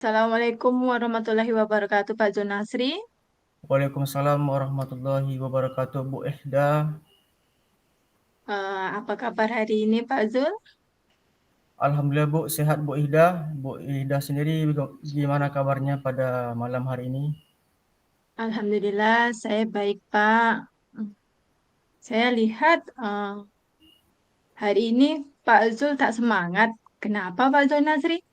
Assalamualaikum warahmatullahi wabarakatuh, Pak Junasri. Waalaikumsalam warahmatullahi wabarakatuh, Bu Ehda. Apa kabar hari ini, Pak Zul? Alhamdulillah Bu, sehat Bu Ehda. Bu Ehda sendiri gimana kabarnya pada malam hari ini? Alhamdulillah, saya baik, Pak. Saya lihat hari ini Pak Zul tak semangat. Kenapa, Pak Junasri?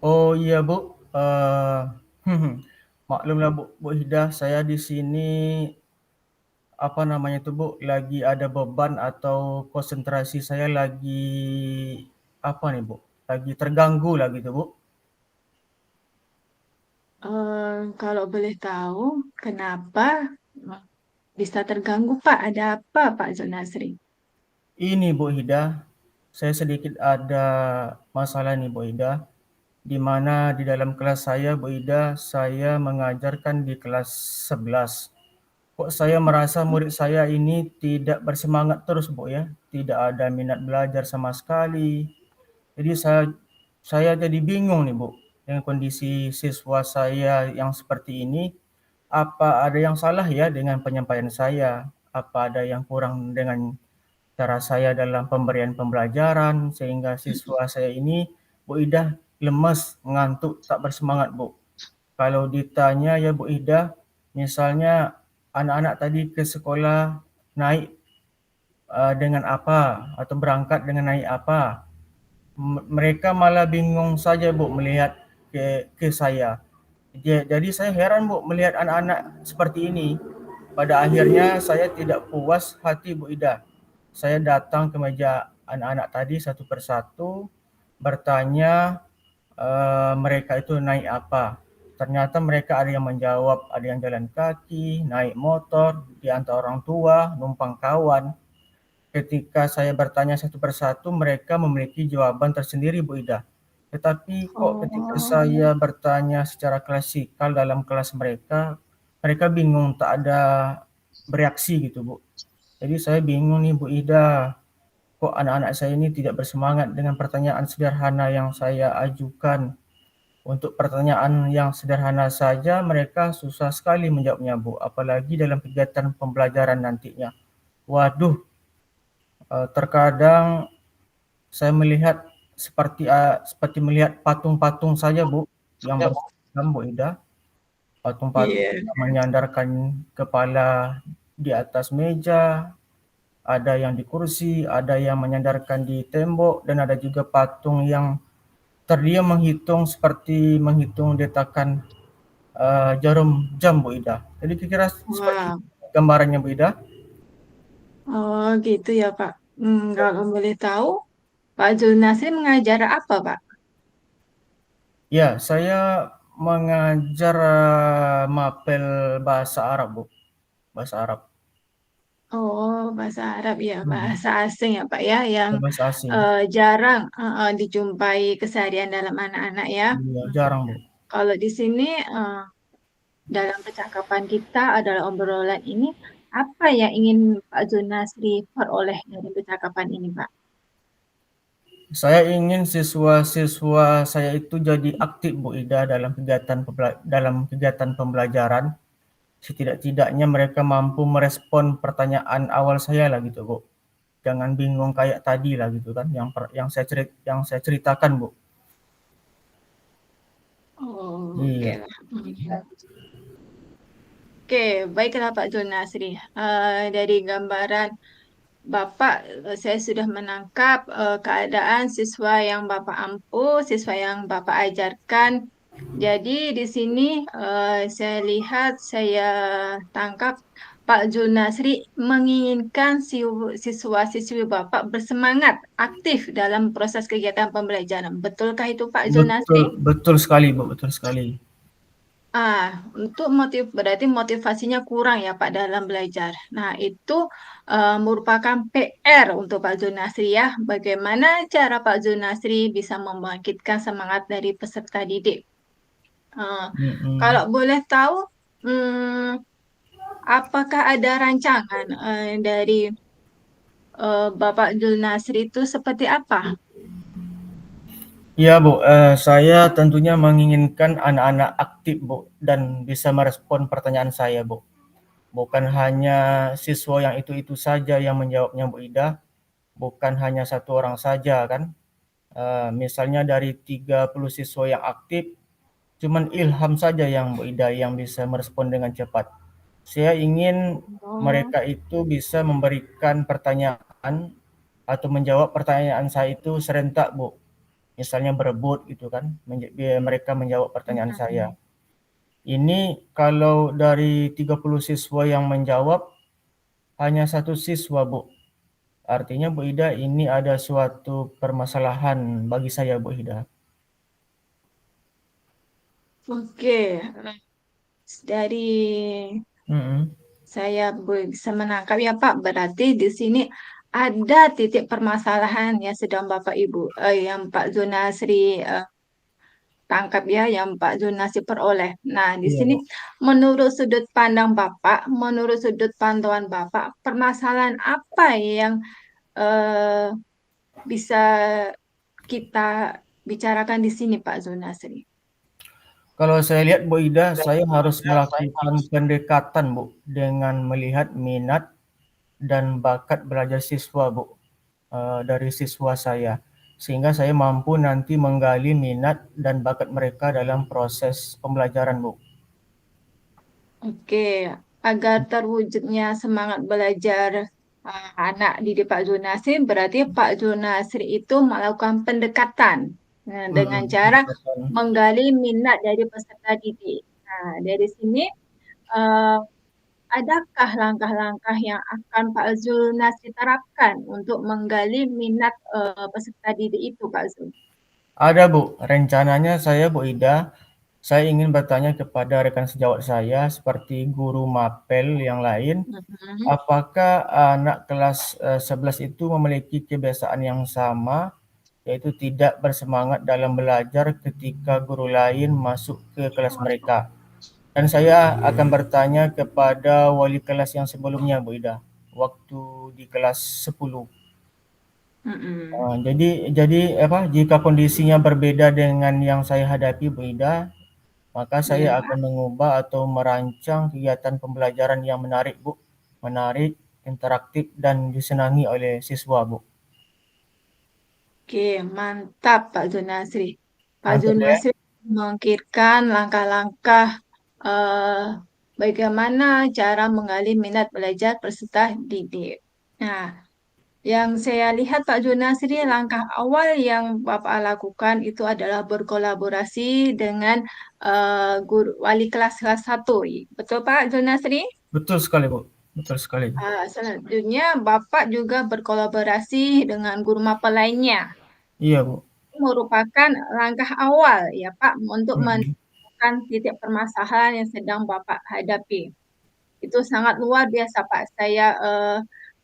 Oh iya Bu, maklumlah Bu Ehda, saya di sini apa namanya itu Bu, lagi ada beban atau konsentrasi saya lagi apa nih Bu? Lagi terganggu lah gitu Bu. Kalau boleh tahu, kenapa eh, bisa terganggu, Pak? Ada apa, Pak Junasri? Ini Bu Ehda, saya sedikit ada masalah nih Bu Ehda. Di mana di dalam kelas saya, Bu Ida, saya mengajarkan di kelas 11. Kok saya merasa murid saya ini tidak bersemangat terus, Bu ya. Tidak ada minat belajar sama sekali. Jadi saya jadi bingung nih, Bu, dengan kondisi siswa saya yang seperti ini. Apa ada yang salah ya dengan penyampaian saya? Apa ada yang kurang dengan cara saya dalam pemberian pembelajaran sehingga siswa saya ini, Bu Ida, lemas, ngantuk, tak bersemangat, Bu. Kalau ditanya ya Bu Ida, misalnya anak-anak tadi ke sekolah naik dengan apa atau berangkat dengan naik apa, mereka malah bingung saja Bu melihat ke saya. Jadi saya heran Bu melihat anak-anak seperti ini. Pada akhirnya saya tidak puas hati Bu Ida. Saya datang ke meja anak-anak tadi satu persatu bertanya mereka itu naik apa. Ternyata mereka ada yang menjawab, ada yang jalan kaki, naik motor, diantar orang tua, numpang kawan. Ketika saya bertanya satu persatu, mereka memiliki jawaban tersendiri, Bu Ida. Tetapi kok ketika Oh, saya bertanya secara klasikal dalam kelas mereka, mereka bingung, tak ada bereaksi gitu, Bu. Jadi saya bingung nih, Bu Ida. Kok anak-anak saya ini tidak bersemangat dengan pertanyaan sederhana yang saya ajukan. Untuk pertanyaan yang sederhana saja mereka susah sekali menjawabnya, Bu. Apalagi dalam kegiatan pembelajaran nantinya. Waduh, terkadang saya melihat seperti melihat patung-patung saja, Bu, yang berseragam, Bu Ida. Patung-patung iya. yang menyandarkan kepala di atas meja, ada yang di kursi, ada yang menyandarkan di tembok, dan ada juga patung yang terdiam menghitung seperti menghitung detakan jarum jam, Bu Ida. Jadi kira-kira seperti Wah, gambarannya, Bu Ida. oh gitu ya, Pak. Kalau boleh tahu, Pak Junasri mengajar apa, Pak? Ya, saya mengajar mapel bahasa Arab, Bu. Bahasa Arab. Oh, bahasa Arab ya, Mhm. bahasa asing ya, Pak ya, yang Ya, bahasa asing. jarang dijumpai keseharian dalam anak-anak ya. Iya, Hmm. jarang, Bu. Kalau di sini dalam percakapan kita adalah obrolan ini, apa yang ingin Pak Junasri peroleh dari percakapan ini, Pak? Saya ingin siswa-siswa saya itu jadi aktif, Bu Ida, dalam kegiatan pembelajaran. Setidak-tidaknya mereka mampu merespon pertanyaan awal saya lah gitu, Bu. Jangan bingung kayak tadi lah gitu kan yang saya ceritakan, Bu. Oh, oke Iya. lah. Oke, baiklah Pak Junasri. Dari gambaran Bapak, saya sudah menangkap keadaan siswa yang Bapak ampu, siswa yang Bapak ajarkan. Jadi di sini saya lihat, saya tangkap Pak Junasri menginginkan siswa-siswi Bapak bersemangat aktif dalam proses kegiatan pembelajaran. Betulkah itu Pak Betul, Junasri? betul sekali, Bu, betul sekali. Untuk berarti motivasinya kurang ya Pak dalam belajar. Nah, itu merupakan PR untuk Pak Junasri ya. Bagaimana cara Pak Junasri bisa membangkitkan semangat dari peserta didik? Eh, Kalau Mhm. boleh tahu, hmm, apakah ada rancangan dari Bapak Junasri itu seperti apa? Iya, Bu. Saya tentunya menginginkan anak-anak aktif, Bu, dan bisa merespon pertanyaan saya, Bu. Bukan hanya siswa yang itu-itu saja yang menjawabnya, Bu Ida. Bukan hanya satu orang saja, kan. Misalnya dari 30 siswa yang aktif, cuman Ilham saja yang Bu Ida yang bisa merespon dengan cepat. Saya ingin Oh, mereka itu bisa memberikan pertanyaan atau menjawab pertanyaan saya itu serentak, Bu. Misalnya berebut gitu kan, biar mereka menjawab pertanyaan saya. mm-mm. Ini kalau dari 30 siswa yang menjawab, hanya satu siswa, Bu. Artinya Bu Ida ini ada suatu permasalahan bagi saya, Bu Ida. Oke, dari Mm-mm. saya bisa menangkap ya Pak, berarti di sini ada titik permasalahan yang sedang Bapak Ibu, yang Pak Zonasri tangkap ya, yang Pak Zonasri peroleh. Nah, di Iya, sini Bu. menurut sudut pandang Bapak, menurut sudut pantauan Bapak, permasalahan apa yang eh, bisa kita bicarakan di sini Pak Zonasri? Kalau saya lihat Bu Ida, saya harus melakukan pendekatan, Bu, dengan melihat minat dan bakat belajar siswa, Bu, dari siswa saya. Sehingga saya mampu nanti menggali minat dan bakat mereka dalam proses pembelajaran, Bu. Oke, agar terwujudnya semangat belajar anak didik Pak Junasri, berarti Pak Junasri itu melakukan pendekatan dengan cara Pendekatan. menggali minat dari peserta didik. Nah, dari sini eh, adakah langkah-langkah yang akan Pak Junasri terapkan untuk menggali minat peserta didik itu, Pak Zul? Ada, Bu. Rencananya saya, Bu Ida, saya ingin bertanya kepada rekan sejawat saya seperti guru mapel yang lain, Mhm. apakah anak kelas 11 itu memiliki kebiasaan yang sama, yaitu tidak bersemangat dalam belajar ketika guru lain masuk ke kelas mereka. Dan saya akan bertanya kepada wali kelas yang sebelumnya, Bu Ida, waktu di kelas 10. Mhm. Jadi apa, jika kondisinya berbeda dengan yang saya hadapi, Bu Ida, maka saya Ya. akan mengubah atau merancang kegiatan pembelajaran yang menarik, Bu. Menarik, interaktif, dan disenangi oleh siswa, Bu. Oke, mantap Pak Junasri. Pak Mantap, Bu, ya? Junasri mengukirkan langkah-langkah eh, bagaimana cara menggali minat belajar peserta didik. Nah, yang saya lihat Pak Junasri, langkah awal yang Bapak lakukan itu adalah berkolaborasi dengan guru wali kelas kelas 1. Betul Pak Junasri? Betul sekali, Bu. Betul sekali. Selanjutnya Bapak juga berkolaborasi dengan guru mapel lainnya. Iya, Bu. Merupakan langkah awal ya Pak untuk Mm. menemukan titik permasalahan yang sedang Bapak hadapi. Itu sangat luar biasa Pak. Saya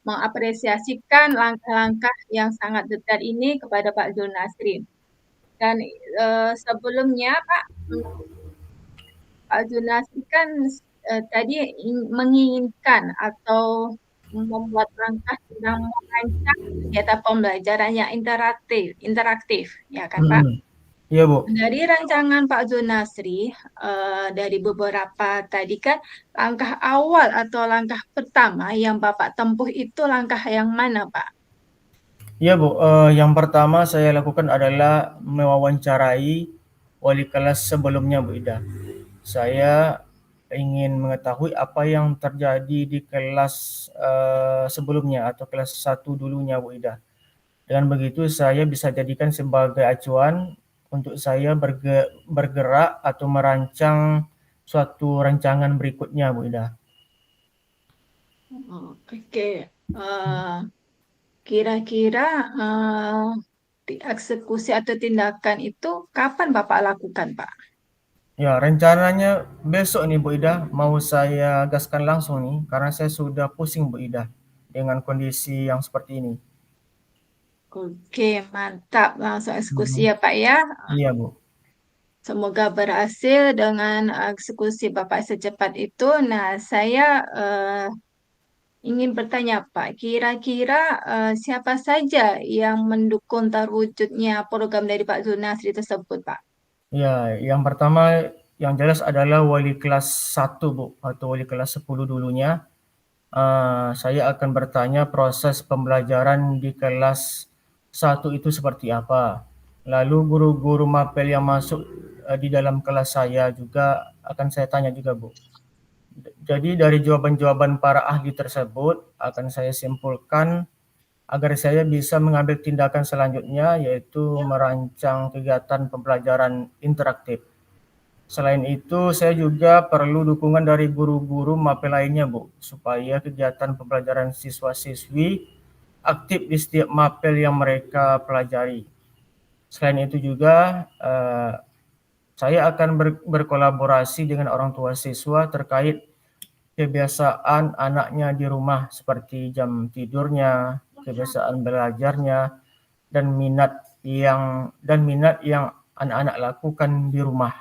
mengapresiasikan langkah-langkah yang sangat detail ini kepada Pak Zulnasri. Dan sebelumnya Pak, Pak Zulnasri kan tadi menginginkan atau membuat langkah sedang merancang kegiatan pembelajaran yang interaktif, ya kan Pak? Mm. Iya, Bu. Dari rancangan Pak Zulnasri, dari beberapa tadi kan langkah awal atau langkah pertama yang Bapak tempuh itu langkah yang mana, Pak? Iya, Bu. Yang pertama saya lakukan adalah mewawancarai wali kelas sebelumnya, Bu Ida. Saya ingin mengetahui apa yang terjadi di kelas sebelumnya atau kelas satu dulunya, Bu Ida. Dengan begitu saya bisa jadikan sebagai acuan untuk saya bergerak atau merancang suatu rancangan berikutnya, Bu Ida. Oke, kira-kira eksekusi atau tindakan itu kapan Bapak lakukan, Pak? Ya, rencananya besok nih Bu Ida mau saya gaskan langsung nih karena saya sudah pusing Bu Ida dengan kondisi yang seperti ini. Oke, mantap. Langsung eksekusi Mhm. ya, Pak ya. Iya, Bu. Semoga berhasil dengan eksekusi Bapak secepat itu. Nah, saya ingin bertanya Pak, kira-kira siapa saja yang mendukung terwujudnya program dari Pak Zulnasri tersebut, Pak? Ya, yang pertama yang jelas adalah wali kelas 1 Bu, atau wali kelas 10 dulunya. Saya akan bertanya proses pembelajaran di kelas 1 itu seperti apa. Lalu guru-guru mapel yang masuk di dalam kelas saya juga akan saya tanya juga Bu. Jadi dari jawaban-jawaban para ahli tersebut akan saya simpulkan agar saya bisa mengambil tindakan selanjutnya, yaitu merancang kegiatan pembelajaran interaktif. Selain itu, saya juga perlu dukungan dari guru-guru mapel lainnya, Bu, supaya kegiatan pembelajaran siswa-siswi aktif di setiap mapel yang mereka pelajari. Selain itu juga, saya akan berkolaborasi dengan orang tua siswa terkait kebiasaan anaknya di rumah, seperti jam tidurnya, kebiasaan belajarnya, dan minat yang anak-anak lakukan di rumah.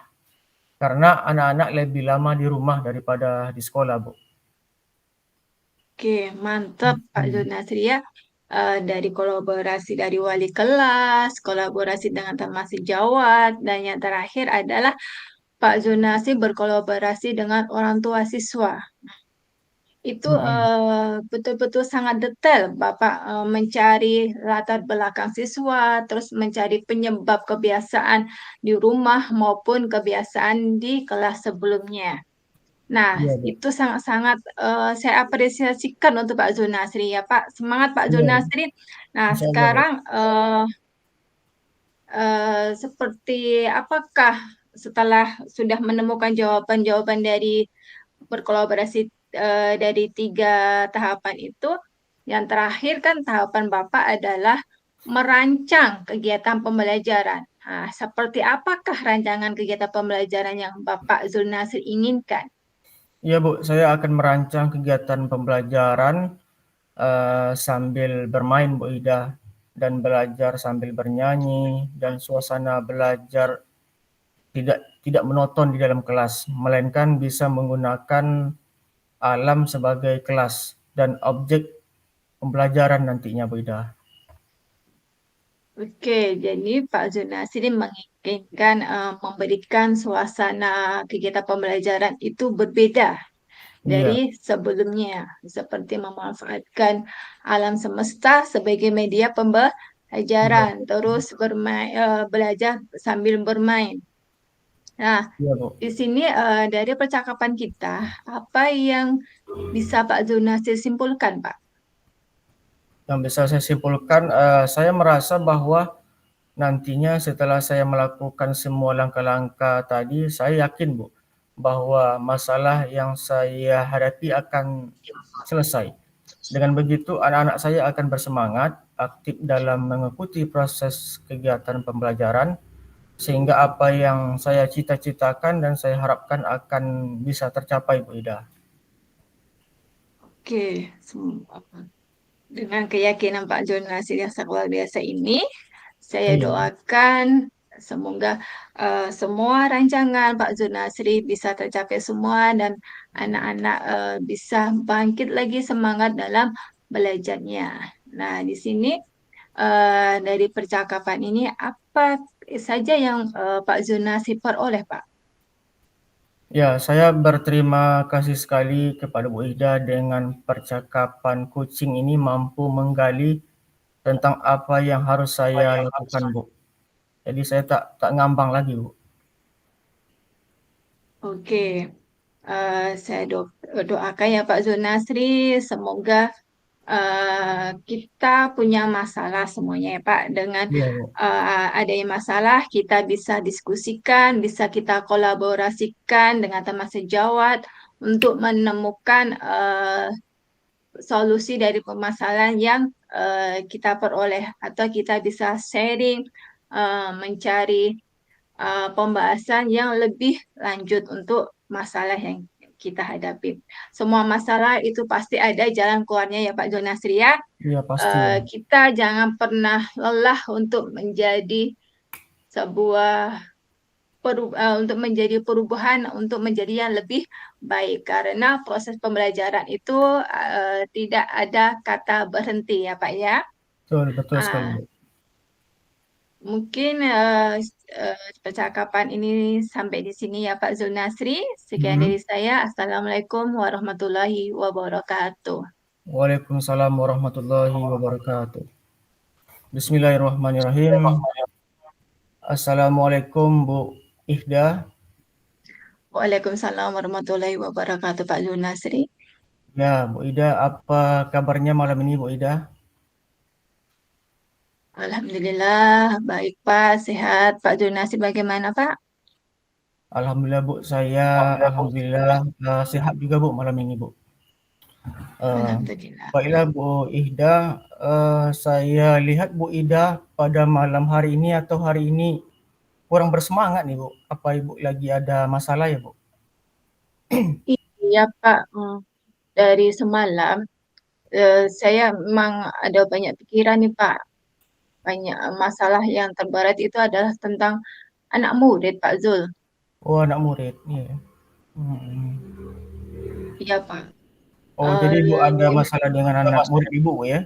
Karena anak-anak lebih lama di rumah daripada di sekolah, Bu. Oke, mantap Pak Zulnasri ya. Dari kolaborasi dari wali kelas, kolaborasi dengan teman sejawat, dan yang terakhir adalah Pak Zulnasri berkolaborasi dengan orang tua siswa. Itu Mhm. betul-betul sangat detail Bapak mencari latar belakang siswa, terus mencari penyebab kebiasaan di rumah maupun kebiasaan di kelas sebelumnya. Nah, Iya, Bu. itu sangat-sangat saya apresiasikan untuk Pak Zulnasri ya Pak. Semangat Pak Iya, Bu. Zulnasri. Nah, Insyaallah, Bu. sekarang seperti apakah setelah sudah menemukan jawaban-jawaban dari berkolaborasi dari tiga tahapan itu, yang terakhir kan tahapan Bapak adalah merancang kegiatan pembelajaran. Nah, seperti apakah rancangan kegiatan pembelajaran yang Bapak Zulnasir inginkan? Iya, Bu, saya akan merancang kegiatan pembelajaran, sambil bermain, Bu Ida, dan belajar sambil bernyanyi, dan suasana belajar tidak tidak monoton di dalam kelas, melainkan bisa menggunakan alam sebagai kelas dan objek pembelajaran nantinya, Bu Ida. Oke, jadi Pak Zulnasir ini menginginkan memberikan suasana kegiatan pembelajaran itu berbeda Iya, dari sebelumnya, seperti memanfaatkan alam semesta sebagai media iya, pembelajaran, terus belajar sambil bermain. Nah, iya, Bu. di sini dari percakapan kita, apa yang bisa Pak Zulnasir simpulkan, Pak? Yang bisa saya simpulkan, saya merasa bahwa nantinya setelah saya melakukan semua langkah-langkah tadi, saya yakin, Bu, bahwa masalah yang saya hadapi akan selesai. Dengan begitu, anak-anak saya akan bersemangat, aktif dalam mengikuti proses kegiatan pembelajaran, sehingga apa yang saya cita-citakan dan saya harapkan akan bisa tercapai, Bu Ida. Oke, dengan keyakinan Pak Zulnasir yang sangat luar biasa ini, saya Iya, doakan semoga semua rancangan Pak Zulnasri bisa tercapai semua dan anak-anak bisa bangkit lagi semangat dalam belajarnya. Nah, di sini dari percakapan ini apa saja yang Pak Zulnasri peroleh, Pak? ya, saya berterima kasih sekali kepada Bu Ida dengan percakapan coaching ini mampu menggali tentang apa yang harus saya lakukan, Bu. Jadi saya tak ngambang lagi, Bu. Oke, saya doakan ya Pak Zulnasri, semoga kita punya masalah semuanya ya Pak. Dengan Iya, Bu. adanya masalah, kita bisa diskusikan, bisa kita kolaborasikan dengan teman sejawat untuk menemukan solusi dari permasalahan yang kita peroleh, atau kita bisa sharing, mencari pembahasan yang lebih lanjut untuk masalah yang kita hadapi. Semua masalah itu pasti ada jalan keluarnya ya Pak Jonasri ya. Iya, pasti, Bu. Kita jangan pernah lelah untuk menjadi sebuah untuk menjadi perubahan untuk menjadi yang lebih baik karena proses pembelajaran itu tidak ada kata berhenti ya Pak ya. Betul, betul sekali, Ah, Bu. mungkin percakapan ini sampai di sini ya Pak Zulnasri. Sekian Mhm. dari saya. Assalamualaikum warahmatullahi wabarakatuh. Waalaikumsalam warahmatullahi wabarakatuh. Bismillahirrahmanirrahim. Assalamualaikum Bu Ihda. Waalaikumsalam warahmatullahi wabarakatuh Pak Zulnasri. Ya, Bu Ida, apa kabarnya malam ini, Bu Ida? Alhamdulillah, baik Pak, sehat. Pak Zulnasri bagaimana Pak? Alhamdulillah, Bu. Saya alhamdulillah sehat juga, Bu, malam ini, Bu. Eh, Alhamdulillah. Baiklah, Bu Ihda. Saya lihat Bu Ida pada malam hari ini atau hari ini kurang bersemangat nih, Bu. Apa Ibu lagi ada masalah ya, Bu? Iya Pak, dari semalam saya memang ada banyak pikiran nih Pak. Banyak masalah yang terberat itu adalah tentang anak murid Pak Zul. Oh, anak murid. Iya. Hmm. Iya Pak. Oh, jadi Ibu ada Gimana? masalah dengan anak murid Ibu, Bu, ya?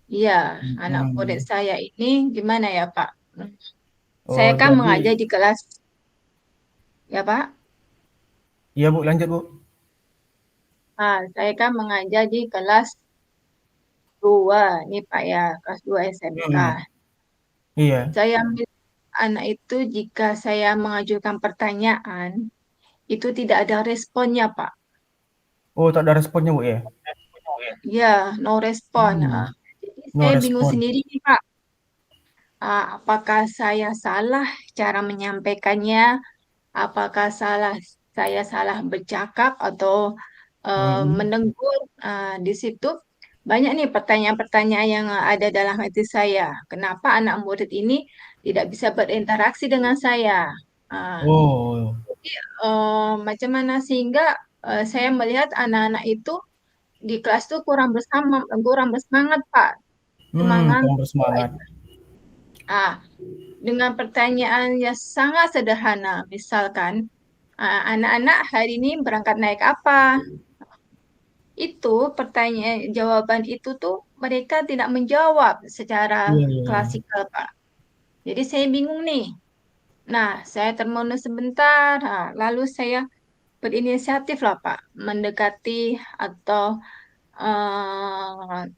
Iya, anak murid Hmm. saya ini gimana ya Pak? Saya Oh, kan mengajar jadi di kelas, ya Pak. iya, Bu, lanjut, Bu. Saya kan mengajar di kelas 2 nih Pak ya, kelas 2 SMK. Hmm. Iya. Saya ambil anak itu jika saya mengajukan pertanyaan, itu tidak ada responnya, Pak. Oh, tak ada responnya, Bu, ya? Ya, no respon. Hmm. Jadi No saya bingung respon. sendiri nih, Pak. Apakah saya salah cara menyampaikannya? Apakah saya salah bercakap atau Hmm. menegur di situ? Banyak nih pertanyaan-pertanyaan yang ada dalam hati saya. Kenapa anak murid ini tidak bisa berinteraksi dengan saya? Ah, Oh. macam mana sehingga saya melihat anak-anak itu di kelas tuh kurang bersemangat, Pak. Cuma Kurang ngantuk. bersemangat. Ah, dengan pertanyaan yang sangat sederhana, misalkan anak-anak hari ini berangkat naik apa? Itu pertanyaan jawaban itu tuh mereka tidak menjawab secara Iya, iya, iya. klasikal, Pak. Jadi saya bingung nih. Nah, saya termenung sebentar, lalu saya berinisiatif lah Pak, mendekati atau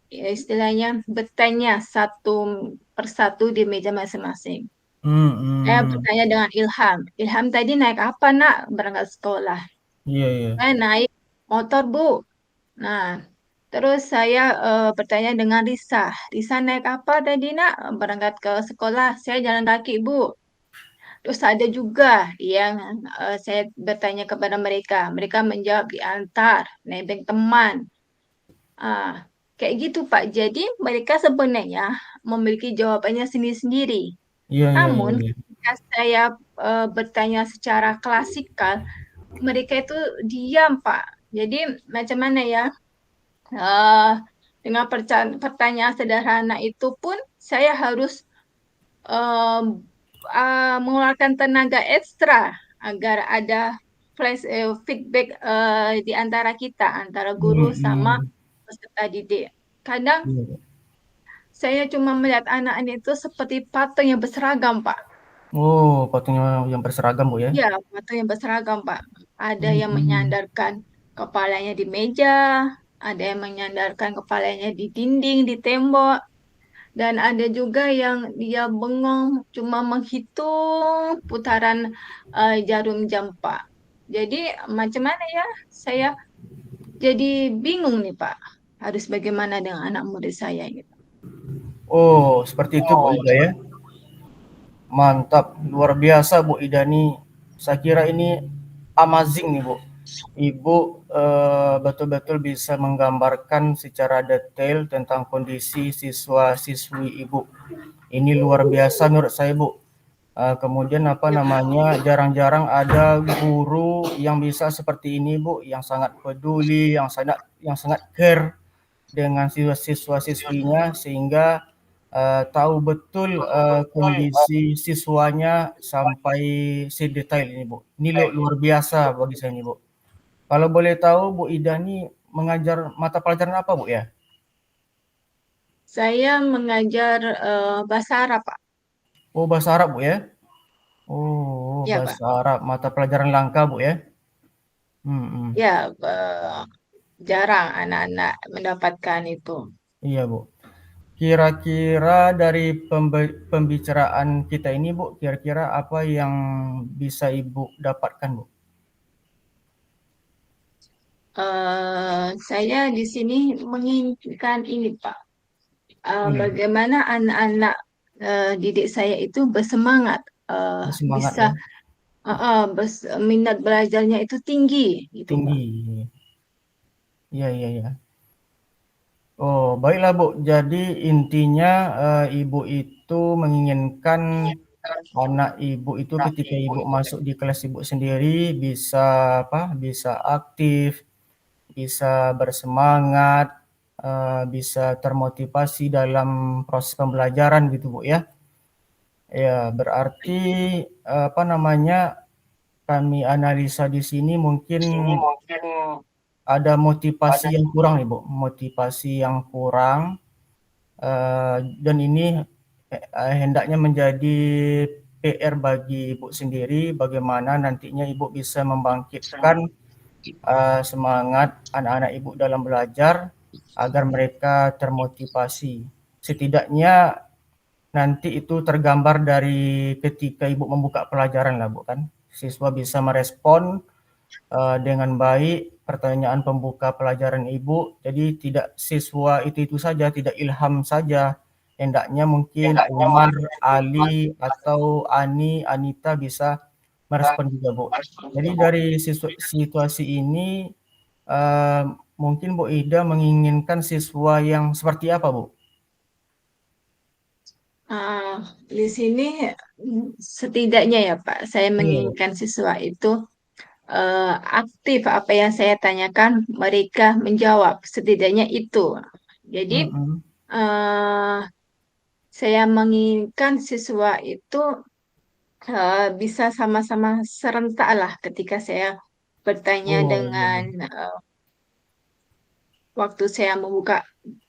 istilahnya bertanya satu persatu di meja masing-masing. Saya Mhm. bertanya dengan Ilham. Ilham tadi naik apa nak berangkat sekolah? Iya, iya. Saya naik motor Bu. Nah, terus saya bertanya dengan Risa. Risa naik apa tadi nak berangkat ke sekolah? Saya jalan kaki Bu. Terus ada juga yang saya bertanya kepada mereka. Mereka menjawab diantar, nebeng teman. Ah, kayak gitu Pak. Jadi mereka sebenarnya memiliki jawabannya sendiri-sendiri. Iya, iya, iya, Namun iya. ketika saya bertanya secara klasikal, mereka itu diam Pak. Jadi macam mana ya? Eh, dengan pertanyaan sederhana itu pun saya harus em, mengeluarkan tenaga ekstra agar ada feedback di antara kita, antara guru sama Mhm. peserta didik. Kadang Iya. saya cuma melihat anak-anak itu seperti patung yang berseragam, Pak. Oh, patungnya yang berseragam, Bu, ya? Ya, patung yang berseragam, Pak. Ada yang Mhm. menyandarkan kepalanya di meja, ada yang menyandarkan kepalanya di dinding, di tembok, dan ada juga yang dia bengong cuma menghitung putaran jarum jam, Pak. Jadi macam mana ya? Saya jadi bingung nih, Pak. Harus bagaimana dengan anak murid saya gitu. Oh, seperti itu, Bu Ida, ya? Mantap, luar biasa, Bu Ida nih. Saya kira ini amazing nih, Bu. Ibu, betul-betul bisa menggambarkan secara detail tentang kondisi siswa-siswi Ibu. Ini luar biasa menurut saya, Bu. Kemudian apa Ya, Pak. namanya, jarang-jarang ada guru yang bisa seperti ini, Bu, yang sangat peduli, yang sangat care dengan siswa-siswinya sehingga tahu betul kondisi siswanya sampai sedetail ini, Bu. Ini luar biasa bagi saya ini, Bu. Kalau boleh tahu Bu Ida nih mengajar mata pelajaran apa, Bu ya? Saya mengajar bahasa Arab, Pak. Oh, bahasa Arab, Bu ya? Oh, Ya, Pak. bahasa Arab, mata pelajaran langka, Bu ya? Mhm. Ya, jarang anak-anak mendapatkan itu. Iya, Bu. Kira-kira dari pembicaraan kita ini, Bu, kira-kira apa yang bisa Ibu dapatkan, Bu? Saya di sini menginginkan ini, Pak. Iya, Bagaimana anak-anak didik saya itu bersemangat, bersemangat bisa ya, minat belajarnya itu tinggi, gitu, Pak. tinggi. Iya, iya, iya. Oh, baiklah, Bu. Jadi intinya Ibu itu menginginkan anak Ibu itu ketika Ibu masuk di kelas Ibu sendiri bisa apa? Bisa aktif, bisa bersemangat, bisa termotivasi dalam proses pembelajaran gitu, Bu ya. Ya, berarti apa namanya? Kami analisa di sini mungkin ada motivasi yang kurang nih, Bu. Motivasi yang kurang dan ini hendaknya menjadi PR bagi Ibu sendiri bagaimana nantinya Ibu bisa membangkitkan semangat anak-anak Ibu dalam belajar agar mereka termotivasi. Setidaknya nanti itu tergambar dari ketika Ibu membuka pelajaran lah, Bu kan. Siswa bisa merespon dengan baik pertanyaan pembuka pelajaran Ibu. Jadi tidak siswa itu saja, tidak ilham saja. Hendaknya mungkin Umar, Ali, atau Ani, Anita bisa merespon juga, Bu. Jadi dari situasi ini eh, mungkin Bu Ida menginginkan siswa yang seperti apa, Bu? Uh, di sini setidaknya ya, Pak, saya Iya, Bu. menginginkan siswa itu aktif apa yang saya tanyakan, mereka menjawab, setidaknya itu. Jadi Mm-mm. eh, saya menginginkan siswa itu bisa sama-sama serentak lah ketika saya bertanya Oh, iya, dengan iya. waktu saya membuka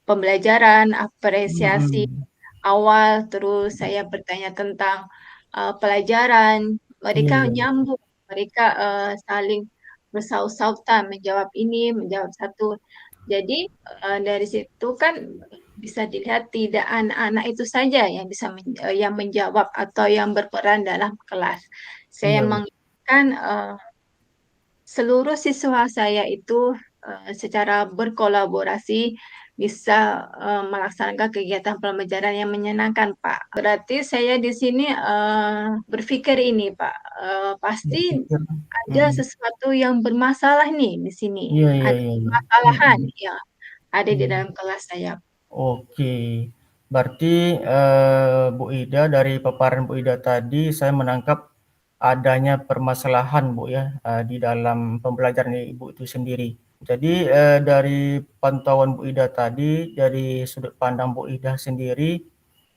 pembelajaran, apresiasi Mm-mm. awal, terus saya bertanya tentang pelajaran, Iya, mereka iya, iya. nyambung, mereka saling bersaut-sautan menjawab ini, menjawab satu. Jadi dari situ kan bisa dilihat tidak anak-anak itu saja yang bisa yang menjawab atau yang berperan dalam kelas. Saya Iya, Bu. menginginkan seluruh siswa saya itu secara berkolaborasi bisa melaksanakan kegiatan pembelajaran yang menyenangkan, Pak. Berarti saya di sini berpikir ini, Pak, pasti Berpikir. ada Mm-mm. sesuatu yang bermasalah nih di sini. Iya, iya, Ada iya, iya. permasalahan Mm-mm. yang ada di Iya. dalam kelas saya. Oke, berarti Bu Ida dari paparan Bu Ida tadi saya menangkap adanya permasalahan Bu ya di dalam pembelajaran Ibu itu sendiri. Jadi dari pantauan Bu Ida tadi, dari sudut pandang Bu Ida sendiri,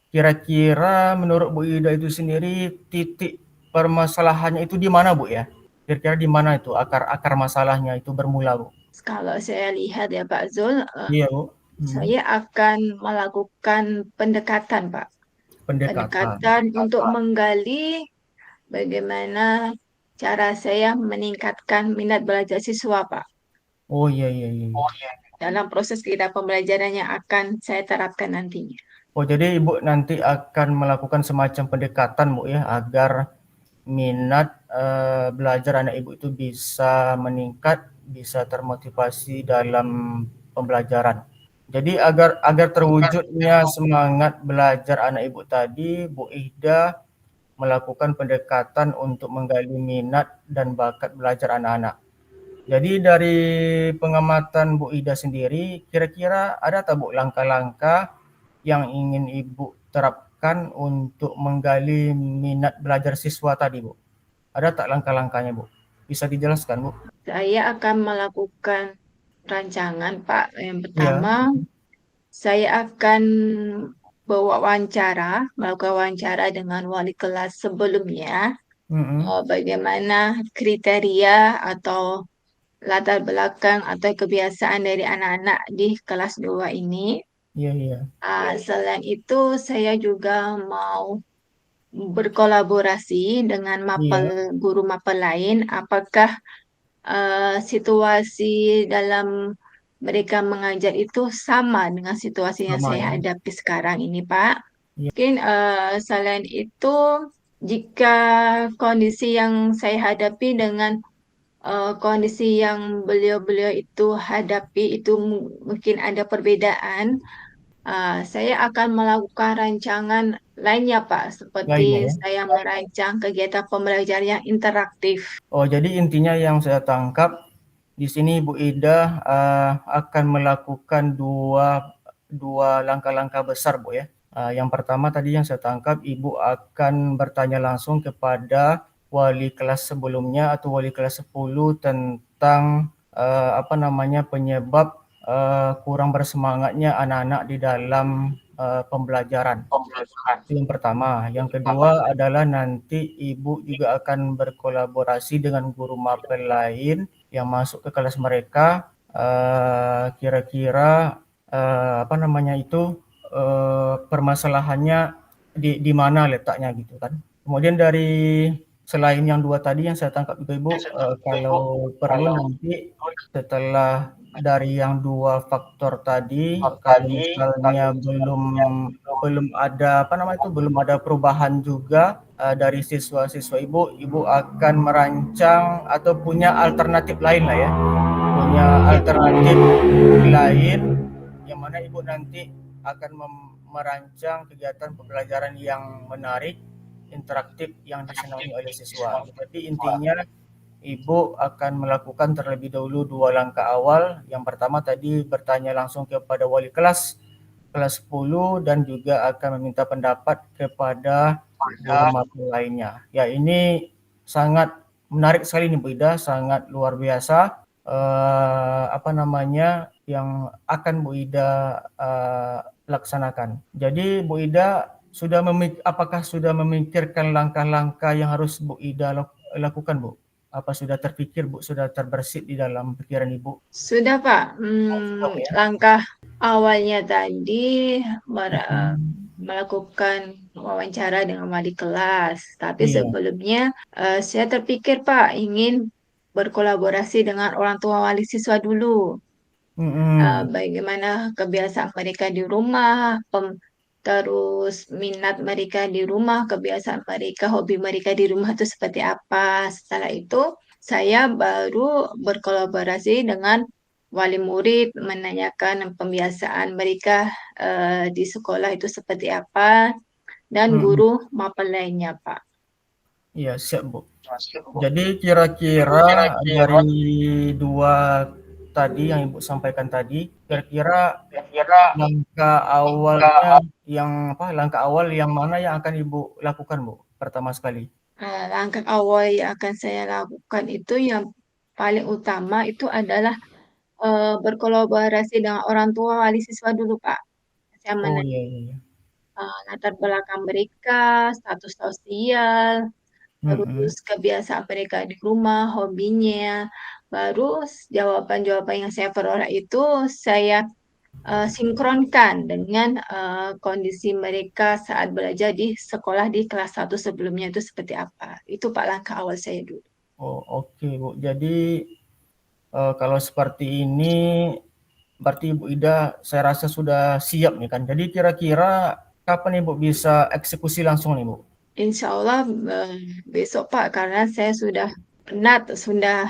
kira-kira menurut Bu Ida itu sendiri titik permasalahannya itu di mana Bu ya? Kira-kira di mana itu akar masalahnya itu bermula Bu? Kalau saya lihat ya Pak Zul, Iya Bu. Hmm. saya akan melakukan pendekatan, Pak. Pendekatan. Pendekatan untuk menggali bagaimana cara saya meningkatkan minat belajar siswa, Pak, Oh iya, iya, iya, iya. dalam proses kita pembelajaran yang akan saya terapkan nantinya. Oh, jadi Ibu nanti akan melakukan semacam pendekatan, Bu, ya, agar minat belajar anak Ibu itu bisa meningkat, bisa termotivasi dalam pembelajaran. Jadi agar terwujudnya semangat belajar anak Ibu tadi, Bu Ida melakukan pendekatan untuk menggali minat dan bakat belajar anak-anak. Jadi dari pengamatan Bu Ida sendiri, kira-kira ada tak Bu langkah-langkah yang ingin Ibu terapkan untuk menggali minat belajar siswa tadi, Bu? Ada tak langkah-langkahnya, Bu? Bisa dijelaskan, Bu? Saya akan melakukan rancangan, Pak. Yang Iya. pertama, saya akan melakukan wawancara dengan wali kelas sebelumnya, Mm-mm. bagaimana kriteria atau latar belakang atau kebiasaan dari anak-anak di kelas 2 ini. Iya, iya. Selain itu, saya juga mau berkolaborasi dengan Iya, guru mapel lain. Apakah situasi dalam mereka mengajar itu sama dengan situasi yang sama saya ya. hadapi sekarang ini, Pak? Iya, Mungkin selain itu, jika kondisi yang saya hadapi dengan kondisi yang beliau-beliau itu hadapi itu mungkin ada perbedaan. Saya akan melakukan rancangan lainnya, Pak, seperti lainnya ya. saya merancang kegiatan pembelajaran yang interaktif. Oh, jadi intinya yang saya tangkap di sini Bu Ida akan melakukan dua langkah-langkah besar, Bu ya. Yang pertama tadi yang saya tangkap, Ibu akan bertanya langsung kepada wali kelas sebelumnya atau wali kelas 10 tentang apa namanya penyebab kurang bersemangatnya anak-anak di dalam pembelajaran. Itu yang pertama. Yang kedua adalah nanti Ibu juga akan berkolaborasi dengan guru mapel lain yang masuk ke kelas mereka. Kira-kira apa namanya itu permasalahannya di mana letaknya gitu kan. Kemudian dari selain yang dua tadi yang saya tangkap juga Ibu, kalau perlu nanti setelah dari yang dua faktor tadi, kalau misalnya belum belum ada apa namanya itu belum ada perubahan juga dari siswa-siswa Ibu akan merancang atau punya alternatif lain lah ya, punya alternatif lain yang mana Ibu nanti akan merancang kegiatan pembelajaran yang menarik, interaktif yang disenangi oleh siswa. Jadi intinya Ibu akan melakukan terlebih dahulu dua langkah awal. Yang pertama tadi bertanya langsung kepada wali kelas 10 dan juga akan meminta pendapat kepada guru mapel lainnya. Ya, ini sangat menarik sekali nih Bu Ida, sangat luar biasa apa namanya yang akan Bu Ida laksanakan. Jadi Bu Ida apakah sudah memikirkan langkah-langkah yang harus Bu Ida lakukan, Bu? Apa sudah terpikir, Bu? Sudah terbersit di dalam pikiran Ibu? Sudah, Pak. Sudah, Bu ya? Langkah awalnya tadi Mm-mm. melakukan wawancara dengan wali kelas. Tapi Iya. sebelumnya saya terpikir, Pak, ingin berkolaborasi dengan orang tua wali siswa dulu. Mm-mm. Bagaimana kebiasaan mereka di rumah, terus minat mereka di rumah, kebiasaan mereka, hobi mereka di rumah itu seperti apa. Setelah itu, saya baru berkolaborasi dengan wali murid, menanyakan pembiasaan mereka di sekolah itu seperti apa, dan Mm-mm. guru mapel lainnya, Pak. Iya, siap, Bu. Jadi kira-kira dari dua tadi yang Ibu sampaikan tadi, kira-kira langkah awal yang mana yang akan Ibu lakukan, Bu? Pertama sekali. Langkah awal yang akan saya lakukan itu yang paling utama itu adalah berkolaborasi dengan orang tua wali siswa dulu, Pak. Saya Oh menanyakan iya, iya, iya. latar belakang mereka, status sosial, terus Mm-mm. kebiasaan mereka di rumah, hobinya. Baru jawaban-jawaban yang saya peroleh itu saya sinkronkan dengan kondisi mereka saat belajar di sekolah di kelas 1 sebelumnya itu seperti apa. Itu Pak langkah awal saya dulu. Oh, oke, Bu. Jadi kalau seperti ini berarti Ibu Ida saya rasa sudah siap nih kan. Jadi kira-kira kapan Ibu bisa eksekusi langsung nih, Bu? Insya Allah besok Pak, karena saya sudah penat, sudah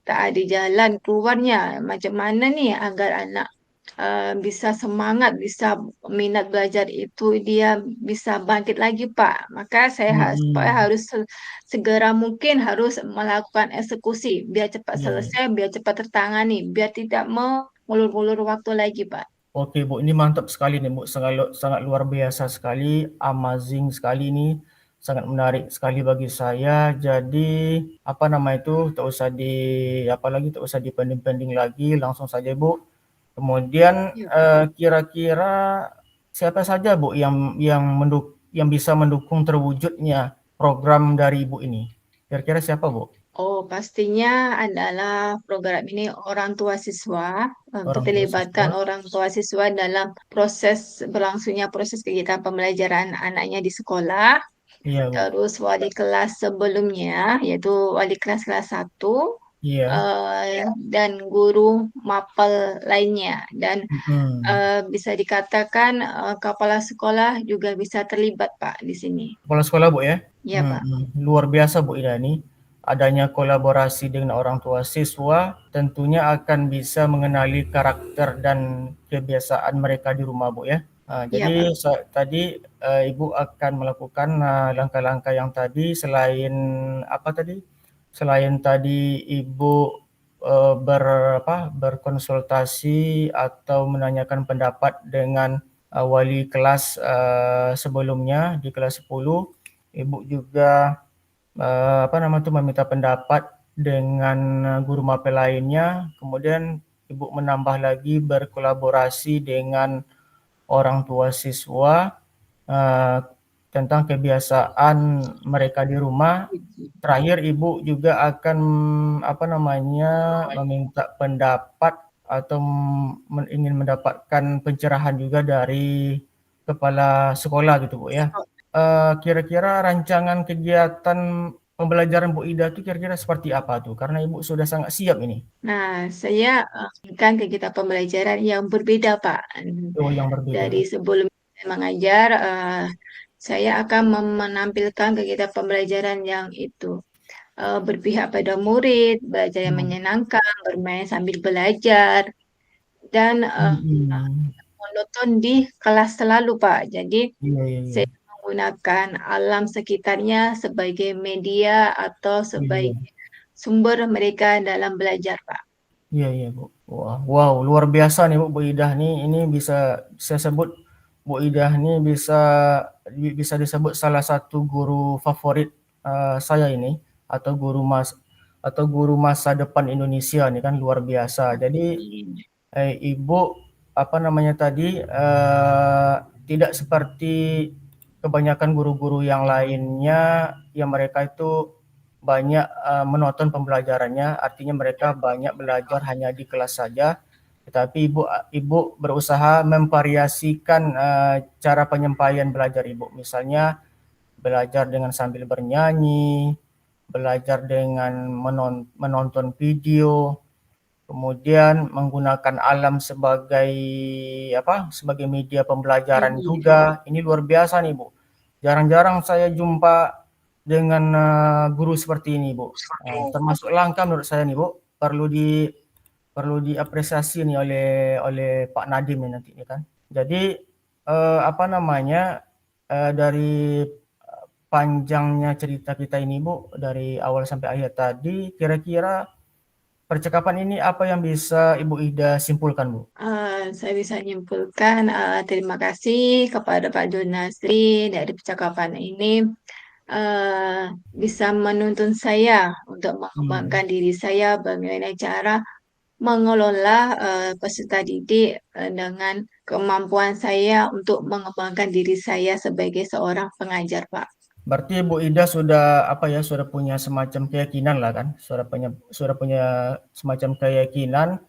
tak ada jalan keluarnya. Macam mana nih agar anak bisa semangat, bisa minat belajar itu dia bisa bangkit lagi Pak. Maka supaya Mm-mm. harus segera mungkin harus melakukan eksekusi biar cepat Iya, iya. selesai, biar cepat tertangani, biar tidak mengulur-ulur waktu lagi Pak. Oke Bu, ini mantap sekali nih Bu, sangat sangat luar biasa sekali, amazing sekali nih, sangat menarik sekali bagi saya. Jadi apa nama itu, tak usah apalagi tak usah dipending-pending lagi, langsung saja Bu. Kemudian Ya Pak. kira-kira siapa saja Bu yang bisa mendukung terwujudnya program dari Ibu ini? Kira-kira siapa Bu? Oh, pastinya adalah program ini orang tua siswa, Orang tua keterlibatan siswa? orang tua siswa dalam proses berlangsungnya proses kegiatan pembelajaran anaknya di sekolah. Iya Bu. Terus wali kelas sebelumnya, yaitu wali kelas 1, Iya. dan guru mapel lainnya. Dan Mhm. bisa dikatakan kepala sekolah juga bisa terlibat, Pak, di sini. Kepala sekolah Bu ya? Ya, Pak. Luar biasa Bu Ida ini. Adanya kolaborasi dengan orang tua siswa tentunya akan bisa mengenali karakter dan kebiasaan mereka di rumah Bu ya. Ya, Pak. Jadi tadi Ibu akan melakukan langkah-langkah yang tadi selain apa tadi? Selain tadi Ibu berkonsultasi atau menanyakan pendapat dengan wali kelas sebelumnya di kelas 10, Ibu juga meminta pendapat dengan guru mapel lainnya, kemudian Ibu menambah lagi berkolaborasi dengan orang tua siswa eh, tentang kebiasaan mereka di rumah. Terakhir Ibu juga akan meminta pendapat atau ingin mendapatkan pencerahan juga dari kepala sekolah gitu Bu ya. Kira-kira rancangan kegiatan pembelajaran Bu Ida itu kira-kira seperti apa tuh? Karena Ibu sudah sangat siap ini. Nah, saya kan kegiatan pembelajaran yang berbeda, Pak. Oh, yang berbeda. Dari sebelum saya mengajar, saya akan menampilkan kegiatan pembelajaran yang itu berpihak pada murid, belajar yang Hmm. menyenangkan, bermain sambil belajar, dan Hmm. monoton di kelas selalu, Pak. Jadi, Iya, iya, iya. saya menggunakan alam sekitarnya sebagai media atau Iya, sebagai sumber mereka dalam belajar, Pak. iya, iya, Bu. Wah, wow, luar biasa nih Bu Ida nih. Ini bisa saya sebut Bu Ida nih bisa disebut salah satu guru favorit saya ini atau guru masa depan Indonesia nih kan luar biasa. Jadi Ibu tadi tidak seperti kebanyakan guru-guru yang lainnya yang mereka itu banyak menonton pembelajarannya, artinya mereka banyak belajar hanya di kelas saja. Tetapi Ibu berusaha memvariasikan cara penyampaian belajar Ibu. Misalnya belajar dengan sambil bernyanyi, belajar dengan menonton video, kemudian menggunakan alam sebagai media pembelajaran Iya. juga. Ini luar biasa nih Bu. Jarang-jarang saya jumpa dengan guru seperti ini Bu. Termasuk langkah menurut saya nih Bu. Perlu diapresiasi nih oleh Pak Nadiem nih nanti ini kan. Jadi dari panjangnya cerita kita ini Bu, dari awal sampai akhir tadi, kira-kira percakapan ini apa yang bisa Ibu Ida simpulkan, Bu? Saya bisa menyimpulkan, terima kasih kepada Pak Junasri dari percakapan ini bisa menuntun saya untuk Hmm. mengembangkan diri saya bagaimana cara mengelola peserta didik dengan kemampuan saya untuk mengembangkan diri saya sebagai seorang pengajar, Pak. Berarti Bu Ida sudah punya semacam keyakinan lah kan, sudah punya semacam keyakinan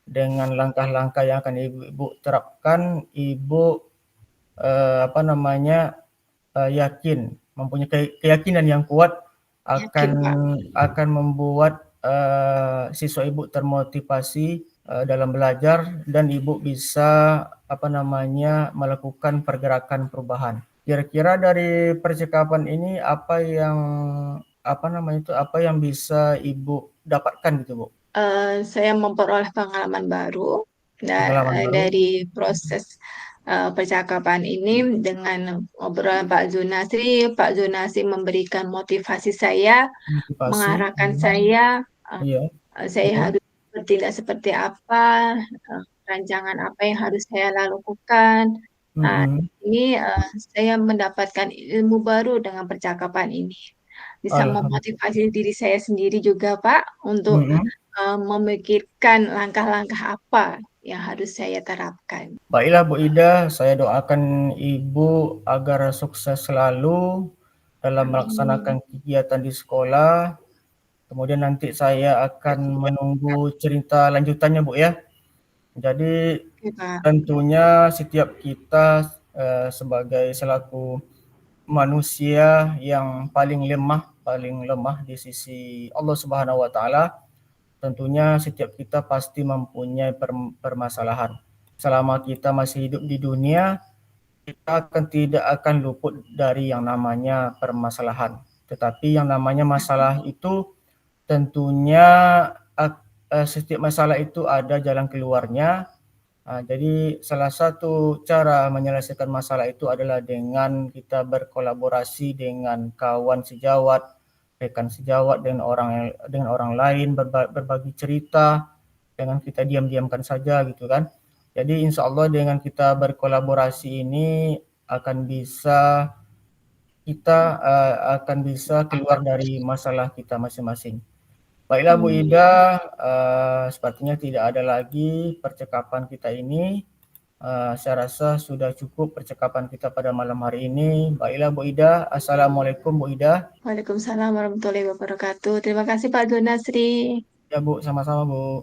dengan langkah-langkah yang akan Ibu terapkan, Ibu apa namanya yakin, mempunyai keyakinan yang kuat akan Yakin, Pak. akan membuat siswa Ibu termotivasi dalam belajar dan Ibu bisa melakukan pergerakan perubahan. Kira-kira dari percakapan ini apa yang bisa Ibu dapatkan gitu, Bu? Saya memperoleh pengalaman baru Pengalaman baru, dari proses percakapan ini dengan obrolan Pak Zunasri. Pak Zunasri memberikan motivasi saya, motivasi, mengarahkan saya, iya, saya betul. harus bertindak seperti apa, rancangan apa yang harus saya lakukan. Nah, Mhm. ini saya mendapatkan ilmu baru dengan percakapan ini. Bisa Alhamdulillah. memotivasi diri saya sendiri juga, Pak, untuk Mhm. memikirkan langkah-langkah apa. yang harus saya terapkan. Baiklah Bu Ida, saya doakan Ibu agar sukses selalu dalam melaksanakan Amin. kegiatan di sekolah. Kemudian nanti saya akan menunggu cerita lanjutannya Bu ya. Jadi Oke, Pak. tentunya setiap kita sebagai selaku manusia yang paling lemah di sisi Allah Subhanahu wa taala, tentunya setiap kita pasti mempunyai permasalahan. Selama kita masih hidup di dunia, kita tidak akan luput dari yang namanya permasalahan. Tetapi yang namanya masalah itu tentunya setiap masalah itu ada jalan keluarnya. Jadi salah satu cara menyelesaikan masalah itu adalah dengan kita berkolaborasi dengan kawan sejawat, rekan sejawat, dengan orang lain, berbagi cerita, dengan kita diam-diamkan saja gitu kan. Jadi insya Allah dengan kita berkolaborasi ini akan bisa keluar dari masalah kita masing-masing. Baiklah Bu Amin. Ida, sepertinya tidak ada lagi percakapan kita ini. Saya rasa sudah cukup percakapan kita pada malam hari ini. Baiklah Bu Ida, Assalamualaikum Bu Ida. Waalaikumsalam warahmatullahi wabarakatuh. Terima kasih Pak Gunasri. Ya Bu, sama-sama Bu.